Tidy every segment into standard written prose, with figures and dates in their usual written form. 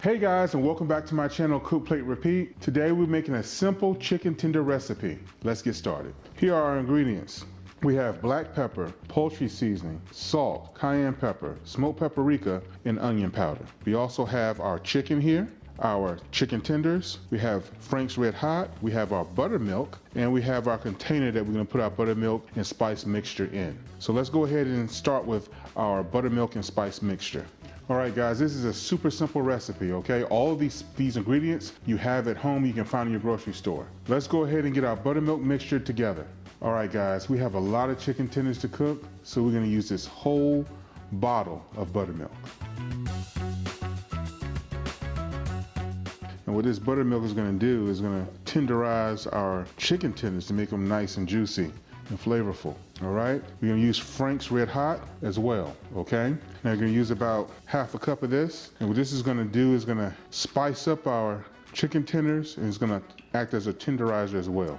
Hey guys, and welcome back to my channel, Cook Plate Repeat. Today we're making a simple chicken tender recipe. Let's get started. Here are our ingredients. We have black pepper, poultry seasoning, salt, cayenne pepper, smoked paprika, and onion powder. We also have our chicken here, our chicken tenders, we have Frank's Red Hot, we have our buttermilk, and we have our container that we're gonna put our buttermilk and spice mixture in. So let's go ahead and start with our buttermilk and spice mixture. All right guys, this is a super simple recipe, okay? All of these ingredients you have at home, you can find in your grocery store. Let's go ahead and get our buttermilk mixture together. All right guys, we have a lot of chicken tenders to cook, so we're gonna use this whole bottle of buttermilk. And what this buttermilk is gonna do is gonna tenderize our chicken tenders to make them nice and juicy and flavorful. All right, we're gonna use Frank's Red Hot as well, okay? Now we're gonna use about half a cup of this, and what this is gonna do is gonna spice up our chicken tenders, and it's gonna act as a tenderizer as well.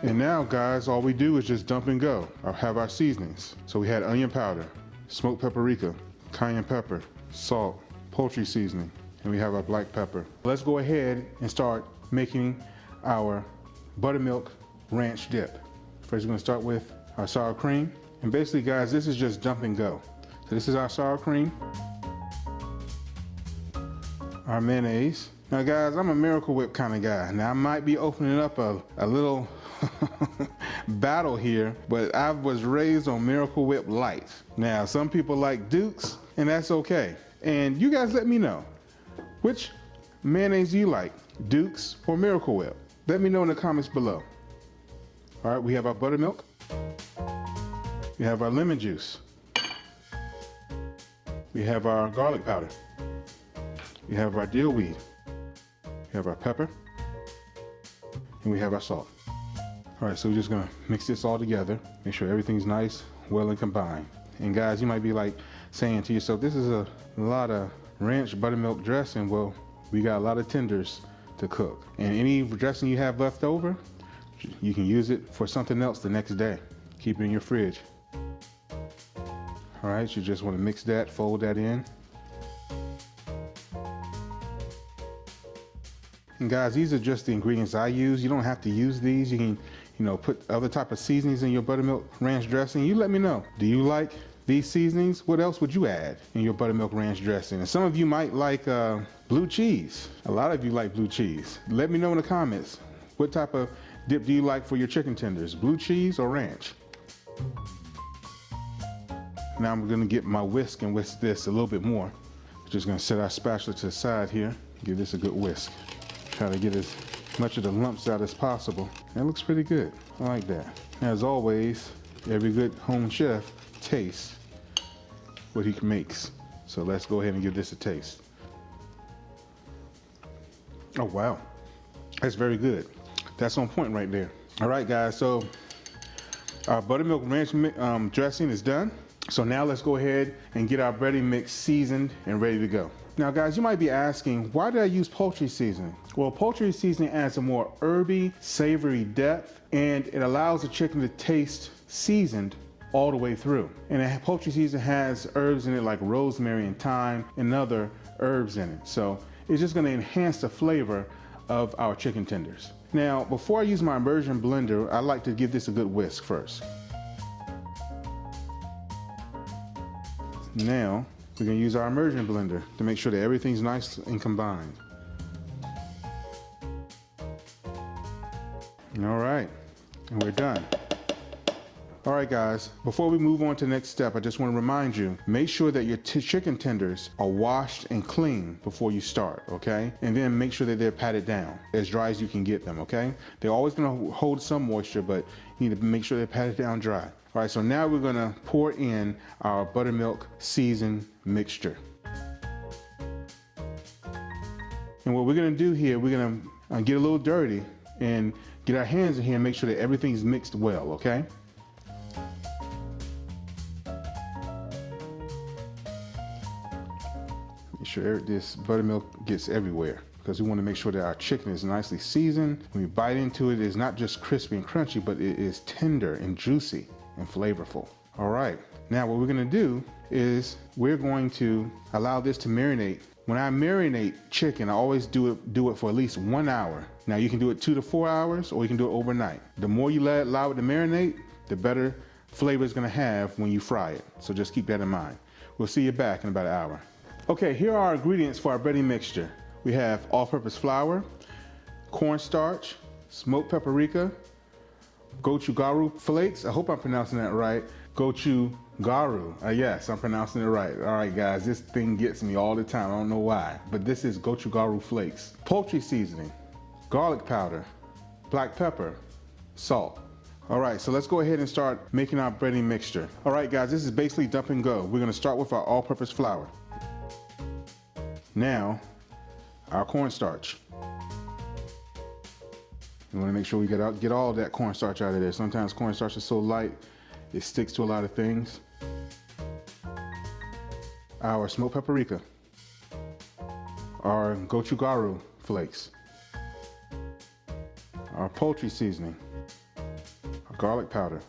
And now guys, all we do is just dump and go. I have our seasonings. So we had onion powder, smoked paprika, cayenne pepper, salt, poultry seasoning, and we have our black pepper. Let's go ahead and start making our buttermilk ranch dip. First we're gonna start with our sour cream. And basically guys, this is just dump and go. So this is our sour cream, our mayonnaise. Now guys, I'm a Miracle Whip kind of guy. Now I might be opening up a little battle here, but I was raised on Miracle Whip Light. Now some people like Dukes, and that's okay. And you guys let me know, which mayonnaise do you like, Dukes or Miracle Whip? Let me know in the comments below. All right, we have our buttermilk. We have our lemon juice. We have our garlic powder. We have our dill weed. We have our pepper. And we have our salt. All right, so we're just gonna mix this all together. Make sure everything's nice, well and combined. And guys, you might be like saying to yourself, this is a lot of ranch buttermilk dressing. Well, we got a lot of tenders to cook. And any dressing you have left over, you can use it for something else the next day. Keep it in your fridge. All right, you just want to mix that, fold that in. And guys, these are just the ingredients I use. You don't have to use these. You can, put other type of seasonings in your buttermilk ranch dressing. You let me know. Do you like these seasonings? What else would you add in your buttermilk ranch dressing? And some of you might like blue cheese. A lot of you like blue cheese. Let me know in the comments. What type of dip do you like for your chicken tenders? Blue cheese or ranch? Now I'm gonna get my whisk and whisk this a little bit more. Just gonna set our spatula to the side here. Give this a good whisk. Try to get as much of the lumps out as possible. That looks pretty good. I like that. As always, every good home chef tastes what he makes. So let's go ahead and give this a taste. Oh wow, that's very good. That's on point right there. All right guys, so our buttermilk ranch dressing is done. So now let's go ahead and get our breading mix seasoned and ready to go. Now guys, you might be asking, why did I use poultry seasoning? Well, poultry seasoning adds a more herby, savory depth, and it allows the chicken to taste seasoned all the way through. And poultry seasoning has herbs in it like rosemary and thyme and other herbs in it. So it's just gonna enhance the flavor of our chicken tenders. Now, before I use my immersion blender, I like to give this a good whisk first. Now, we're gonna use our immersion blender to make sure that everything's nice and combined. All right, and we're done. All right guys, before we move on to the next step, I just want to remind you, make sure that your chicken tenders are washed and clean before you start, okay? And then make sure that they're patted down, as dry as you can get them, okay? They're always gonna hold some moisture, but you need to make sure they're patted down dry. All right, so now we're gonna pour in our buttermilk seasoned mixture. And what we're gonna do here, we're gonna get a little dirty and get our hands in here and make sure that everything's mixed well, okay? Make sure this buttermilk gets everywhere, because we want to make sure that our chicken is nicely seasoned. When we bite into it, it's not just crispy and crunchy, but it is tender and juicy and flavorful. All right, now what we're gonna do is we're going to allow this to marinate. When I marinate chicken, I always do it for at least 1 hour. Now you can do it 2 to 4 hours, or you can do it overnight. The more you allow it to marinate, the better flavor it's gonna have when you fry it. So just keep that in mind. We'll see you back in about an hour. Okay, here are our ingredients for our breading mixture. We have all-purpose flour, cornstarch, smoked paprika, Gochugaru flakes. I hope I'm pronouncing that right. Gochugaru. Yes, I'm pronouncing it right. All right, guys, this thing gets me all the time. I don't know why, but this is Gochugaru flakes. Poultry seasoning, garlic powder, black pepper, salt. All right, so let's go ahead and start making our breading mixture. All right, guys, this is basically dump and go. We're gonna start with our all-purpose flour. Now, our cornstarch. We want to make sure we get all that cornstarch out of there. Sometimes cornstarch is so light, it sticks to a lot of things. Our smoked paprika. Our Gochugaru flakes. Our poultry seasoning. Our garlic powder.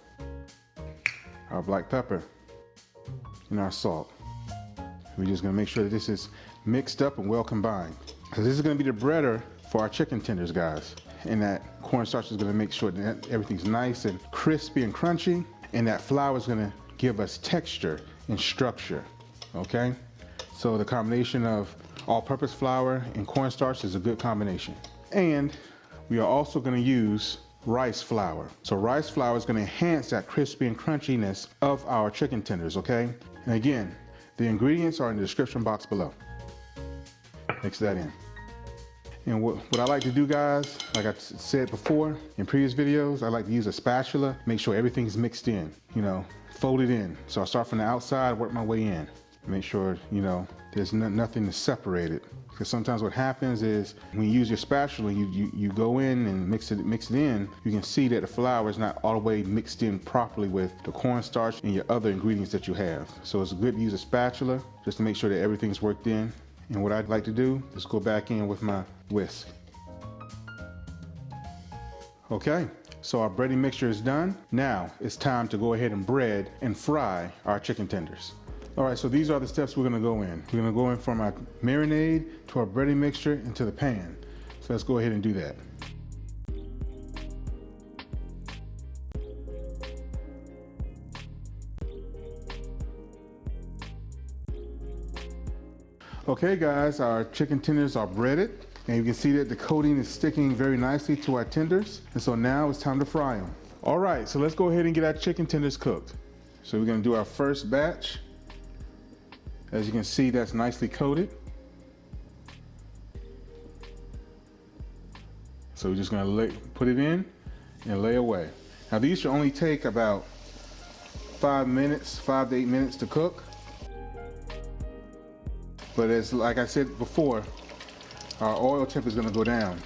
Our black pepper. And our salt. We're just going to make sure that this is mixed up and well combined. Because this is going to be the breader for our chicken tenders, guys. And that cornstarch is going to make sure that everything's nice and crispy and crunchy, and that flour is going to give us texture and structure. Okay, so the combination of all-purpose flour and cornstarch is a good combination. And we are also going to use rice flour. So rice flour is going to enhance that crispy and crunchiness of our chicken tenders. Okay, and again, the ingredients are in the description box below. Mix that in. And what I like to do, guys, like I said before in previous videos, I like to use a spatula, make sure everything's mixed in, you know, fold it in. So I start from the outside, work my way in. Make sure, you know, there's nothing to separate it. Because sometimes what happens is when you use your spatula, you go in and mix it in, you can see that the flour is not all the way mixed in properly with the cornstarch and your other ingredients that you have. So it's good to use a spatula just to make sure that everything's worked in. And what I'd like to do is go back in with my whisk. Okay, so our breading mixture is done. Now it's time to go ahead and bread and fry our chicken tenders. All right, so these are the steps we're gonna go in. We're gonna go in from our marinade to our breading mixture into the pan. So let's go ahead and do that. Okay guys, our chicken tenders are breaded, and you can see that the coating is sticking very nicely to our tenders. And so now it's time to fry them. All right, so let's go ahead and get our chicken tenders cooked. So we're gonna do our first batch. As you can see, that's nicely coated. So we're just gonna put it in and lay away. Now these should only take about 5 to 8 minutes to cook. But as like I said before, our oil temp is going to go down,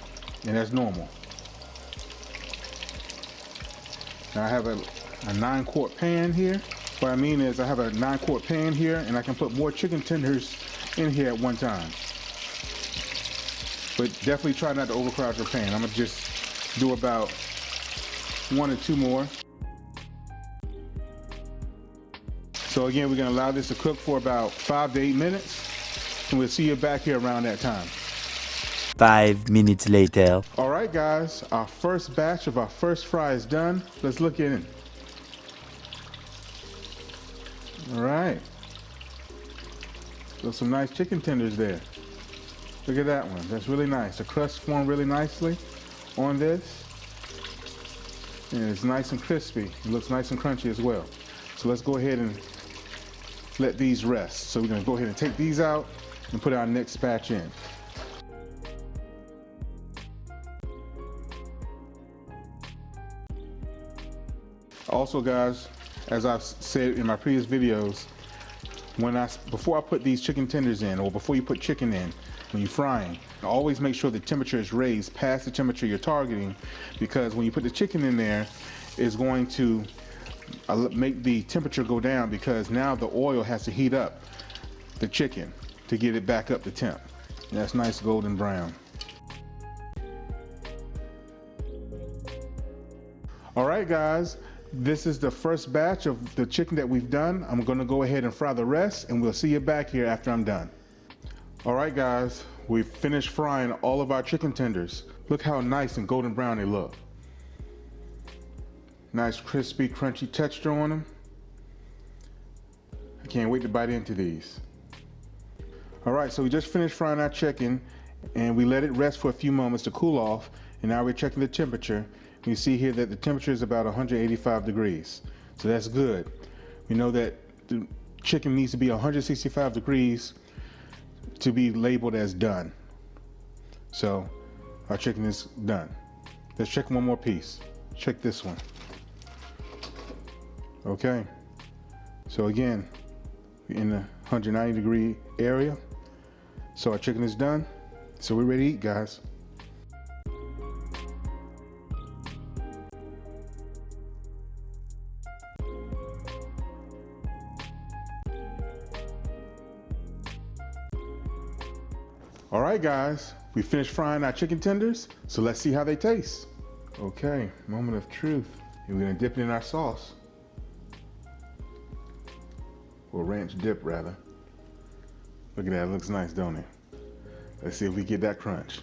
and that's normal. Now I have a 9-quart pan here. What I mean is I have a 9-quart pan here, and I can put more chicken tenders in here at one time. But definitely try not to overcrowd your pan. I'm going to just do about 1 or 2 more. So again, we're going to allow this to cook for about 5 to 8 minutes. And we'll see you back here around that time. 5 minutes later. All right, guys, our first batch of our first fry is done. Let's look at it. All right. So some nice chicken tenders there. Look at that one. That's really nice. The crust formed really nicely on this. And it's nice and crispy. It looks nice and crunchy as well. So let's go ahead and let these rest. So we're going to go ahead and take these out and put our next batch in. Also, guys, as I've said in my previous videos, before I put these chicken tenders in, or before you put chicken in, when you're frying, always make sure the temperature is raised past the temperature you're targeting, because when you put the chicken in there, it's going to make the temperature go down, because now the oil has to heat up the chicken to get it back up to temp. And that's nice golden brown. All right, guys, this is the first batch of the chicken that we've done. I'm gonna go ahead and fry the rest, and we'll see you back here after I'm done. All right, guys, we've finished frying all of our chicken tenders. Look how nice and golden brown they look. Nice crispy, crunchy texture on them. I can't wait to bite into these. All right, so we just finished frying our chicken and we let it rest for a few moments to cool off, and now we're checking the temperature. You see here that the temperature is about 185 degrees, so that's good. We know that the chicken needs to be 165 degrees to be labeled as done. So our chicken is done. Let's check one more piece. Check this one. Okay, so again, we're in the 190 degree area. So our chicken is done. So we're ready to eat, guys. All right, guys, we finished frying our chicken tenders, so let's see how they taste. Okay, moment of truth. And we're gonna dip it in our sauce. Or ranch dip, rather. Look at that, it looks nice, don't it? Let's see if we get that crunch.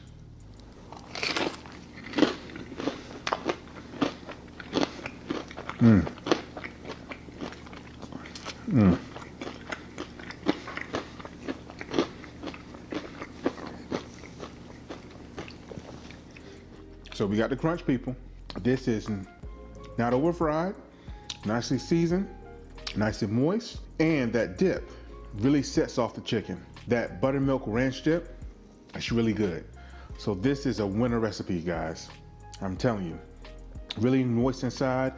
So we got the crunch, people. This is not over fried, nicely seasoned, nice and moist, and that dip really sets off the chicken. That buttermilk ranch dip, it's really good. So this is a winner recipe, guys. I'm telling you, really moist inside.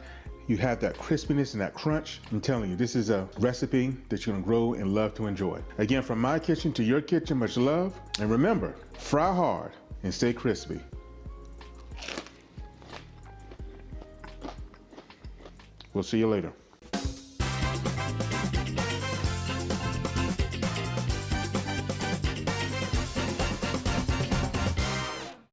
You have that crispiness and that crunch. I'm telling you, this is a recipe that you're gonna grow and love to enjoy. Again, from my kitchen to your kitchen, much love. And remember, fry hard and stay crispy. We'll see you later.